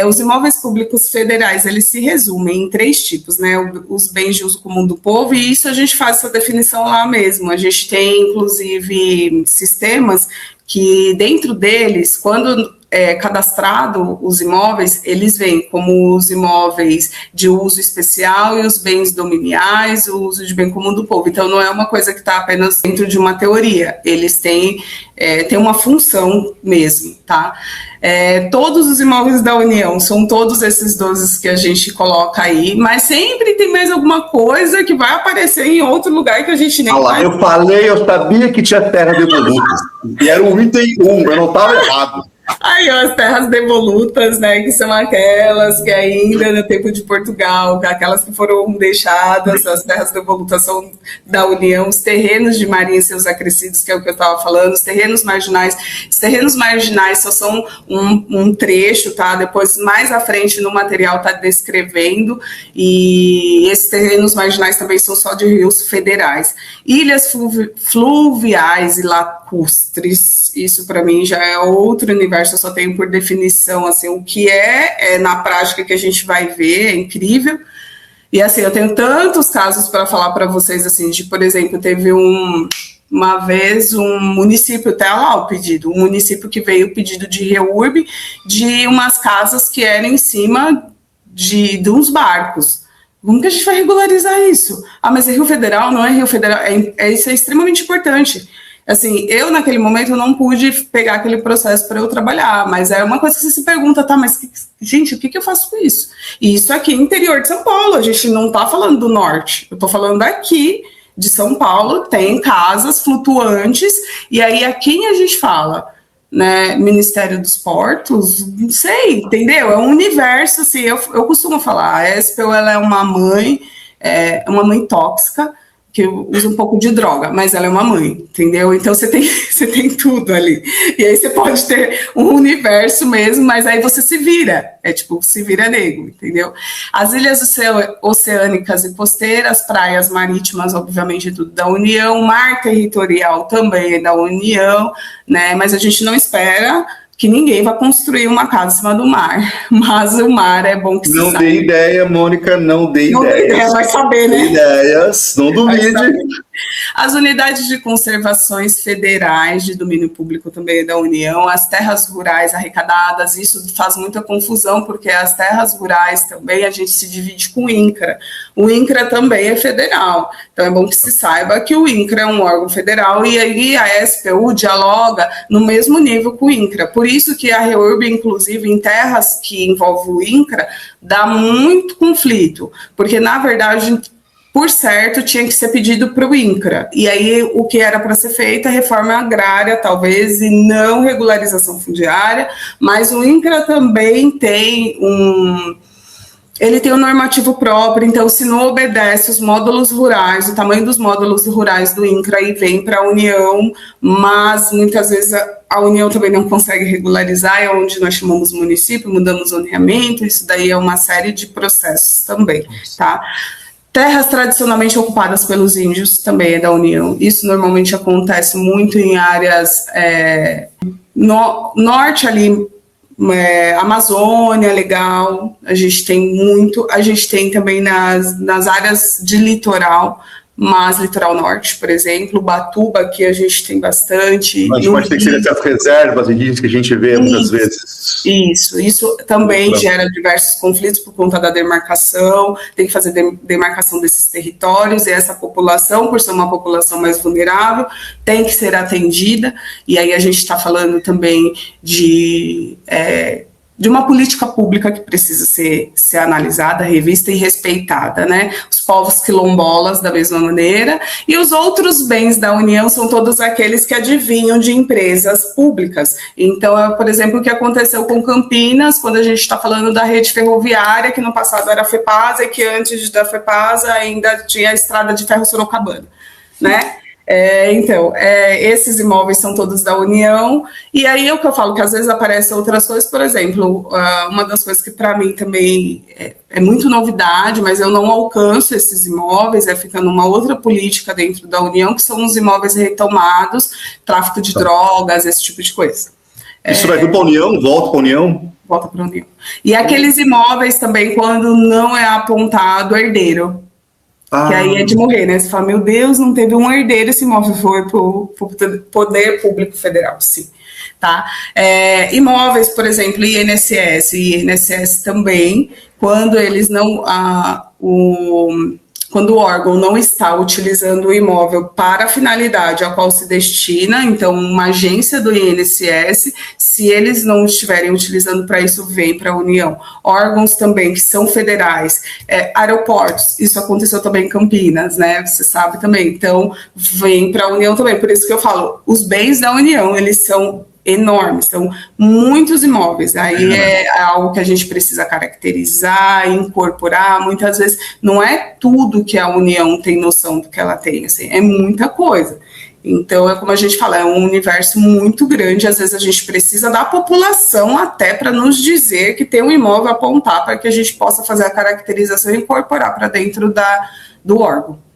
Os imóveis públicos federais, eles se resumem em 3 tipos, né? Os bens de uso comum do povo, e isso a gente faz essa definição lá mesmo. A gente tem, inclusive, sistemas que dentro deles, quando cadastrado os imóveis, eles vêm como os imóveis de uso especial e os bens dominiais, o uso de bem comum do povo. Então, não é uma coisa que está apenas dentro de uma teoria, eles têm uma função mesmo, tá? Todos os imóveis da União, são todos esses 12 que a gente coloca aí, mas sempre tem mais alguma coisa que vai aparecer em outro lugar que a gente nem vai. Eu sabia que tinha terra devolutas, e era o item 1, eu não estava errado. Aí, as terras devolutas, né, que são aquelas que ainda no tempo de Portugal, aquelas que foram deixadas, as terras devolutas são da União, os terrenos de marinha e seus acrescidos, que é o que eu estava falando, os terrenos marginais só são um trecho, tá, depois mais à frente no material está descrevendo, e esses terrenos marginais também são só de rios federais. Ilhas fluviais e lacustres, isso para mim já é outro universo, eu só tenho por definição, assim, o que na prática que a gente vai ver, é incrível. E assim, eu tenho tantos casos para falar para vocês, assim, de, por exemplo, teve uma vez um município, até lá o pedido, um município que veio o pedido de REURB de umas casas que eram em cima de uns barcos. Como que a gente vai regularizar isso? Ah, mas é Rio Federal, não é Rio Federal? Isso é extremamente importante. Assim, eu naquele momento não pude pegar aquele processo para eu trabalhar, mas é uma coisa que você se pergunta, tá, mas gente, o que eu faço com isso? E isso aqui no interior de São Paulo, a gente não tá falando do norte, eu tô falando aqui de São Paulo, tem casas flutuantes, e aí a quem a gente fala? Né, Ministério dos Portos, não sei, entendeu? É um universo, assim, eu costumo falar, a Espel, ela é uma mãe tóxica, que usa um pouco de droga, mas ela é uma mãe, entendeu? Então você tem tudo ali. E aí você pode ter um universo mesmo, mas aí você se vira. É tipo, se vira nego, entendeu? As ilhas oceânicas e costeiras, praias marítimas, obviamente, tudo da União, mar territorial também é da União, né? Mas a gente não espera que ninguém vai construir uma casa em cima do mar, mas o mar é bom que se Não saiba. dê ideia, Mônica, não dê ideias. Vai saber, né? Ideias, não duvide. As unidades de conservações federais de domínio público também é da União, as terras rurais arrecadadas, isso faz muita confusão, porque as terras rurais também a gente se divide com o INCRA. O INCRA também é federal, então é bom que se saiba que o INCRA é um órgão federal e aí a SPU dialoga no mesmo nível com o INCRA. Por isso que a REURB, inclusive, em terras que envolvem o INCRA, dá muito conflito, porque, na verdade, por certo, tinha que ser pedido para o INCRA. E aí, o que era para ser feito é reforma agrária, talvez, e não regularização fundiária, mas o INCRA também tem ele tem um normativo próprio, então se não obedece os módulos rurais, o tamanho dos módulos rurais do INCRA e vem para a União, mas muitas vezes a União também não consegue regularizar, é onde nós chamamos município, mudamos zoneamento, isso daí é uma série de processos também, tá? Terras tradicionalmente ocupadas pelos índios também é da União, isso normalmente acontece muito em áreas norte ali, Amazônia, legal, a gente tem também nas áreas de litoral, mas litoral norte, por exemplo, Ubatuba, aqui a gente tem bastante. A gente pode ter que ser essas reservas indígenas que a gente vê muitas vezes. Isso também gera diversos conflitos por conta da demarcação, tem que fazer demarcação desses territórios, e essa população, por ser uma população mais vulnerável, tem que ser atendida, e aí a gente está falando também de uma política pública que precisa ser analisada, revista e respeitada, né? Os povos quilombolas, da mesma maneira, e os outros bens da União são todos aqueles que advinham de empresas públicas. Então, por exemplo, o que aconteceu com Campinas, quando a gente está falando da rede ferroviária, que no passado era a FEPASA, e que antes da FEPASA ainda tinha a estrada de ferro Sorocabana, né? Então, esses imóveis são todos da União, e aí é o que eu falo, que às vezes aparecem outras coisas, por exemplo, uma das coisas que para mim também é muito novidade, mas eu não alcanço esses imóveis, fica numa outra política dentro da União, que são os imóveis retomados, tráfico de drogas, esse tipo de coisa. Isso vai vir para a União? Volta para a União? volta para a União. E aqueles imóveis também, quando não é apontado herdeiro, que aí é de morrer, né? Você fala, meu Deus, não teve um herdeiro, esse imóvel foi para o Poder Público Federal, sim. Tá? Imóveis, por exemplo, INSS e INSS também, quando eles não... quando o órgão não está utilizando o imóvel para a finalidade a qual se destina, então uma agência do INSS, se eles não estiverem utilizando para isso, vem para a União. Órgãos também que são federais, aeroportos, isso aconteceu também em Campinas, né? Você sabe também, então vem para a União também. Por isso que eu falo, os bens da União, eles são enormes, são muitos imóveis, aí é algo que a gente precisa caracterizar, incorporar, muitas vezes não é tudo que a União tem noção do que ela tem, assim, é muita coisa. Então, é como a gente fala, é um universo muito grande, às vezes a gente precisa da população até para nos dizer que tem um imóvel a apontar para que a gente possa fazer a caracterização e incorporar para dentro do órgão.